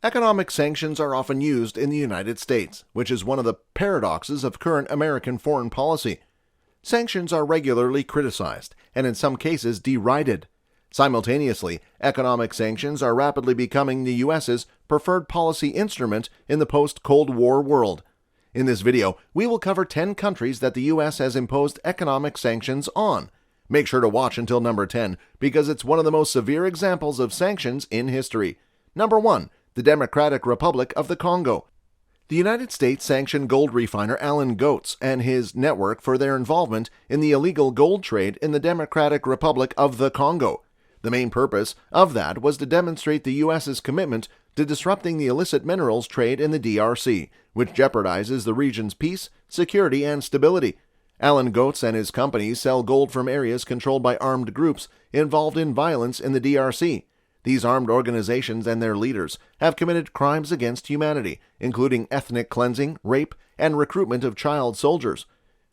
Economic sanctions are often used in the United States, which is one of the paradoxes of current American foreign policy. Sanctions are regularly criticized, and in some cases derided. Simultaneously, economic sanctions are rapidly becoming the U.S.'s preferred policy instrument in the post-Cold War world. In this video, we will cover 10 countries that the U.S. has imposed economic sanctions on. Make sure to watch until number 10, because it's one of the most severe examples of sanctions in history. Number 1. The Democratic Republic of the Congo. The United States sanctioned gold refiner Alain Goetz and his network for their involvement in the illegal gold trade in the Democratic Republic of the Congo. The main purpose of that was to demonstrate the U.S.'s commitment to disrupting the illicit minerals trade in the DRC, which jeopardizes the region's peace, security, and stability. Alain Goetz and his companies sell gold from areas controlled by armed groups involved in violence in the DRC. These armed organizations and their leaders have committed crimes against humanity, including ethnic cleansing, rape, and recruitment of child soldiers.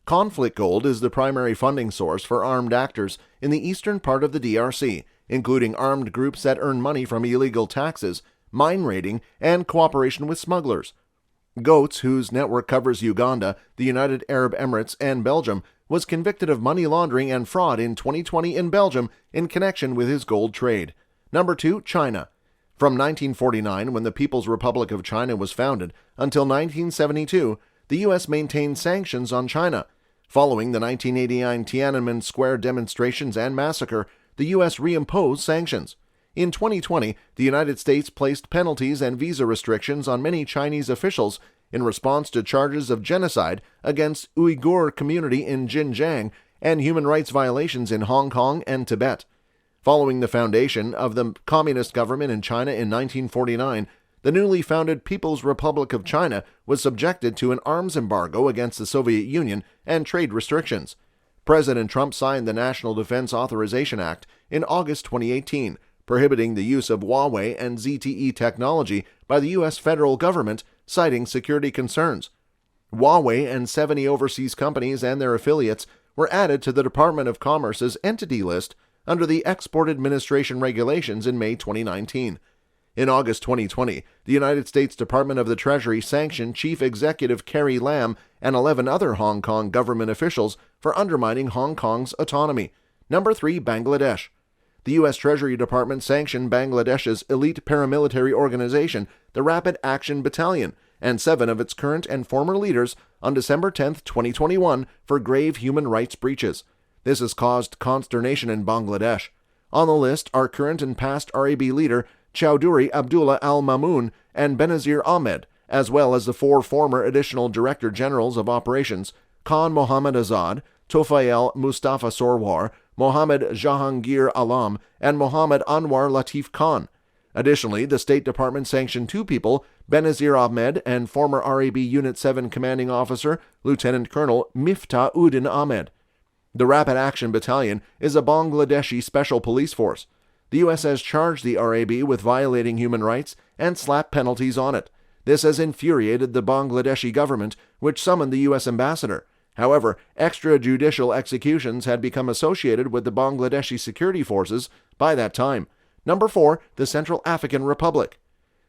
Conflict gold is the primary funding source for armed actors in the eastern part of the DRC, including armed groups that earn money from illegal taxes, mine raiding, and cooperation with smugglers. Goetz, whose network covers Uganda, the United Arab Emirates, and Belgium, was convicted of money laundering and fraud in 2020 in Belgium in connection with his gold trade. Number 2. China. From 1949, when the People's Republic of China was founded, until 1972, the U.S. maintained sanctions on China. Following the 1989 Tiananmen Square demonstrations and massacre, the U.S. reimposed sanctions. In 2020, the United States placed penalties and visa restrictions on many Chinese officials in response to charges of genocide against Uyghur community in Xinjiang and human rights violations in Hong Kong and Tibet. Following the foundation of the communist government in China in 1949, the newly founded People's Republic of China was subjected to an arms embargo against the Soviet Union and trade restrictions. President Trump signed the National Defense Authorization Act in August 2018, prohibiting the use of Huawei and ZTE technology by the U.S. federal government, citing security concerns. Huawei and 70 overseas companies and their affiliates were added to the Department of Commerce's entity list under the Export Administration regulations in May 2019. In August 2020, the United States Department of the Treasury sanctioned Chief Executive Carrie Lam and 11 other Hong Kong government officials for undermining Hong Kong's autonomy. Number 3. Bangladesh. The U.S. Treasury Department sanctioned Bangladesh's elite paramilitary organization, the Rapid Action Battalion, and 7 of its current and former leaders on December 10, 2021 for grave human rights breaches. This has caused consternation in Bangladesh. On the list are current and past RAB leader Chowdhury Abdullah Al-Mamun and Benazir Ahmed, as well as the 4 former additional Director Generals of Operations, Khan Mohammad Azad, Tofael Mustafa Sorwar, Mohammad Jahangir Alam, and Mohammad Anwar Latif Khan. Additionally, the State Department sanctioned 2 people, Benazir Ahmed and former RAB Unit 7 commanding officer, Lieutenant Colonel Miftah Uddin Ahmed. The Rapid Action Battalion is a Bangladeshi special police force. The U.S. has charged the RAB with violating human rights and slapped penalties on it. This has infuriated the Bangladeshi government, which summoned the U.S. ambassador. However, extrajudicial executions had become associated with the Bangladeshi security forces by that time. Number 4. The Central African Republic.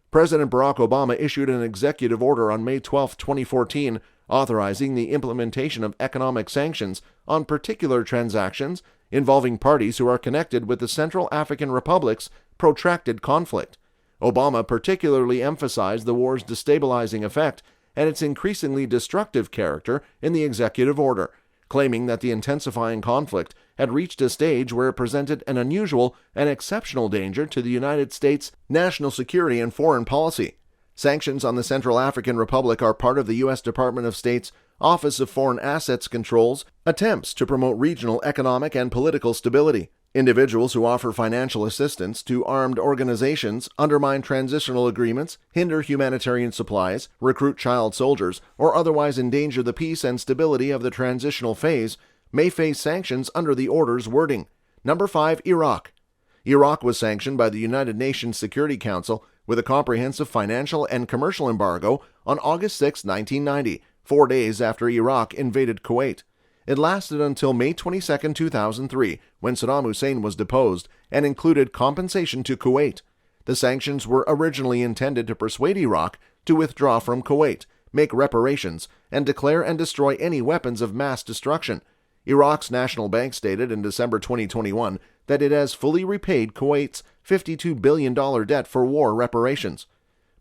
President Barack Obama issued an executive order on May 12, 2014, authorizing the implementation of economic sanctions on particular transactions involving parties who are connected with the Central African Republic's protracted conflict. Obama particularly emphasized the war's destabilizing effect and its increasingly destructive character in the executive order, claiming that the intensifying conflict had reached a stage where it presented an unusual and exceptional danger to the United States' national security and foreign policy. Sanctions on the Central African Republic are part of the U.S. Department of State's Office of Foreign Assets Control's attempts to promote regional economic and political stability. Individuals who offer financial assistance to armed organizations, undermine transitional agreements, hinder humanitarian supplies, recruit child soldiers, or otherwise endanger the peace and stability of the transitional phase may face sanctions under the order's wording. Number 5. Iraq. Iraq was sanctioned by the United Nations Security Council with a comprehensive financial and commercial embargo on August 6, 1990, 4 days after Iraq invaded Kuwait. It lasted until May 22, 2003, when Saddam Hussein was deposed, and included compensation to Kuwait. The sanctions were originally intended to persuade Iraq to withdraw from Kuwait, make reparations, and declare and destroy any weapons of mass destruction. Iraq's National Bank stated in December 2021 that it has fully repaid Kuwait's $52 billion debt for war reparations.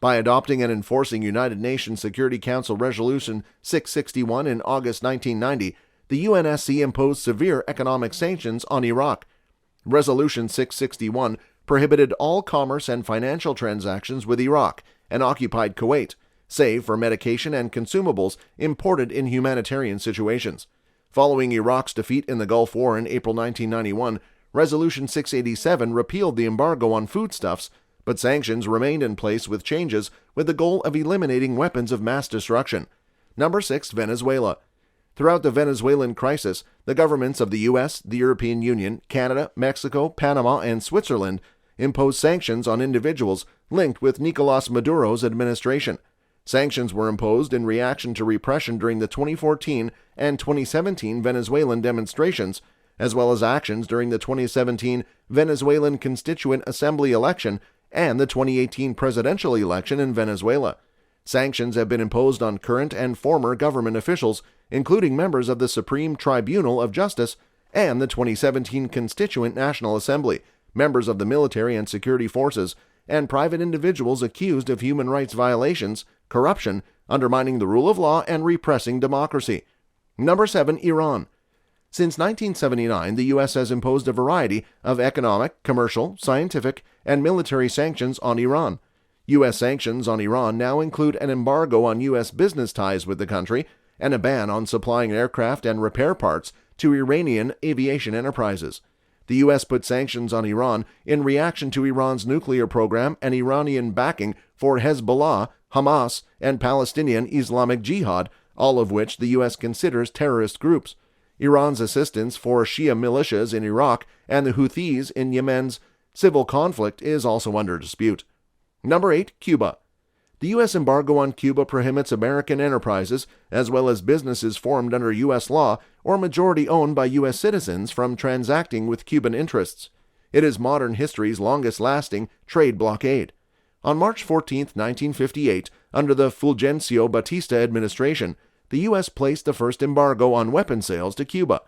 By adopting and enforcing United Nations Security Council Resolution 661 in August 1990, the UNSC imposed severe economic sanctions on Iraq. Resolution 661 prohibited all commerce and financial transactions with Iraq and occupied Kuwait, save for medication and consumables imported in humanitarian situations. Following Iraq's defeat in the Gulf War in April 1991, Resolution 687 repealed the embargo on foodstuffs, but sanctions remained in place with changes with the goal of eliminating weapons of mass destruction. Number 6. Venezuela. Throughout the Venezuelan crisis, the governments of the U.S., the European Union, Canada, Mexico, Panama, and Switzerland imposed sanctions on individuals linked with Nicolás Maduro's administration. Sanctions were imposed in reaction to repression during the 2014 and 2017 Venezuelan demonstrations, as well as actions during the 2017 Venezuelan Constituent Assembly election and the 2018 presidential election in Venezuela. Sanctions have been imposed on current and former government officials, including members of the Supreme Tribunal of Justice and the 2017 Constituent National Assembly, members of the military and security forces, and private individuals accused of human rights violations, corruption, undermining the rule of law, and repressing democracy. Number 7. Iran. Since 1979, the U.S. has imposed a variety of economic, commercial, scientific, and military sanctions on Iran. U.S. sanctions on Iran now include an embargo on U.S. business ties with the country and a ban on supplying aircraft and repair parts to Iranian aviation enterprises. The U.S. put sanctions on Iran in reaction to Iran's nuclear program and Iranian backing for Hezbollah, Hamas, and Palestinian Islamic Jihad, all of which the U.S. considers terrorist groups. Iran's assistance for Shia militias in Iraq and the Houthis in Yemen's civil conflict is also under dispute. Number 8. Cuba. The U.S. embargo on Cuba prohibits American enterprises, as well as businesses formed under U.S. law or majority owned by U.S. citizens, from transacting with Cuban interests. It is modern history's longest-lasting trade blockade. On March 14, 1958, under the Fulgencio Batista administration, the U.S. placed the first embargo on weapon sales to Cuba.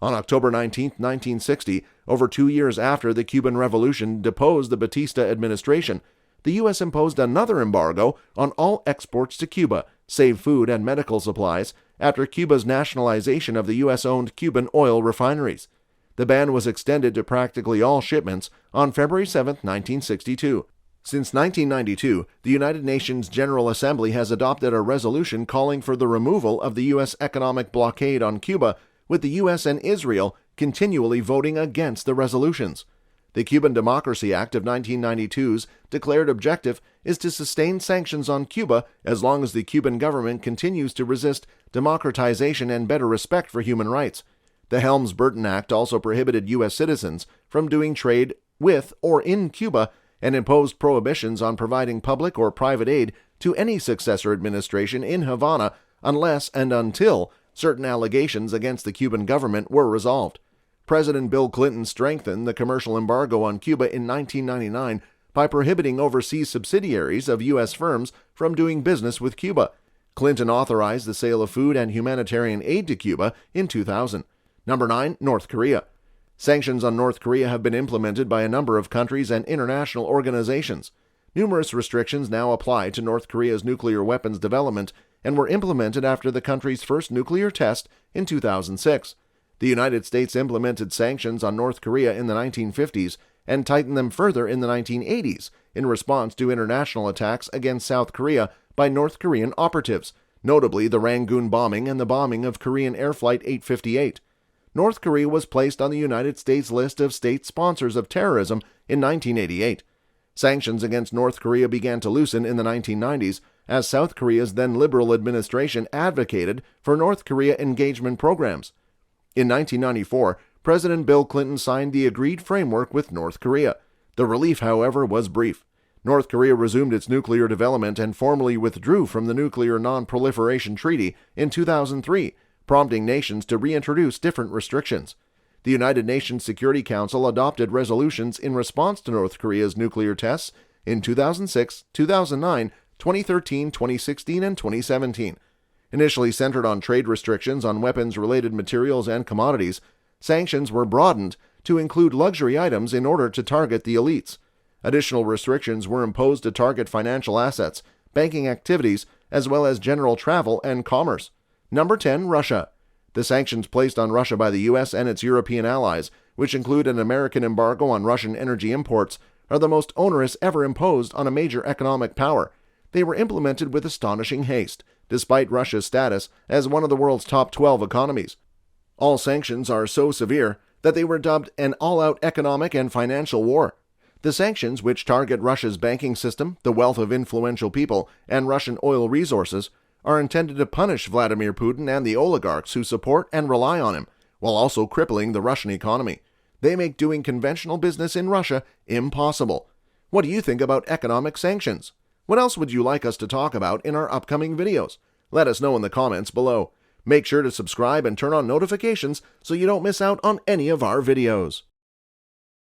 On October 19, 1960, over 2 years after the Cuban Revolution deposed the Batista administration, the U.S. imposed another embargo on all exports to Cuba, save food and medical supplies, after Cuba's nationalization of the U.S.-owned Cuban oil refineries. The ban was extended to practically all shipments on February 7, 1962. Since 1992, the United Nations General Assembly has adopted a resolution calling for the removal of the U.S. economic blockade on Cuba, with the U.S. and Israel continually voting against the resolutions. The Cuban Democracy Act of 1992's declared objective is to sustain sanctions on Cuba as long as the Cuban government continues to resist democratization and better respect for human rights. The Helms-Burton Act also prohibited U.S. citizens from doing trade with or in Cuba and imposed prohibitions on providing public or private aid to any successor administration in Havana unless and until certain allegations against the Cuban government were resolved. President Bill Clinton strengthened the commercial embargo on Cuba in 1999 by prohibiting overseas subsidiaries of U.S. firms from doing business with Cuba. Clinton authorized the sale of food and humanitarian aid to Cuba in 2000. Number 9. North Korea. Sanctions on North Korea have been implemented by a number of countries and international organizations. Numerous restrictions now apply to North Korea's nuclear weapons development and were implemented after the country's first nuclear test in 2006. The United States implemented sanctions on North Korea in the 1950s and tightened them further in the 1980s in response to international attacks against South Korea by North Korean operatives, notably the Rangoon bombing and the bombing of Korean Air Flight 858. North Korea was placed on the United States list of state sponsors of terrorism in 1988. Sanctions against North Korea began to loosen in the 1990s as South Korea's then liberal administration advocated for North Korea engagement programs. In 1994, President Bill Clinton signed the agreed framework with North Korea. The relief, however, was brief. North Korea resumed its nuclear development and formally withdrew from the Nuclear Non-Proliferation Treaty in 2003, prompting nations to reintroduce different restrictions. The United Nations Security Council adopted resolutions in response to North Korea's nuclear tests in 2006, 2009, 2013, 2016, and 2017. Initially centered on trade restrictions on weapons-related materials and commodities, sanctions were broadened to include luxury items in order to target the elites. Additional restrictions were imposed to target financial assets, banking activities, as well as general travel and commerce. Number 10. Russia. The sanctions placed on Russia by the U.S. and its European allies, which include an American embargo on Russian energy imports, are the most onerous ever imposed on a major economic power. They were implemented with astonishing haste, despite Russia's status as one of the world's top 12 economies. All sanctions are so severe that they were dubbed an all-out economic and financial war. The sanctions, which target Russia's banking system, the wealth of influential people, and Russian oil resources, are intended to punish Vladimir Putin and the oligarchs who support and rely on him, while also crippling the Russian economy. They make doing conventional business in Russia impossible. What do you think about economic sanctions? What else would you like us to talk about in our upcoming videos? Let us know in the comments below. Make sure to subscribe and turn on notifications so you don't miss out on any of our videos.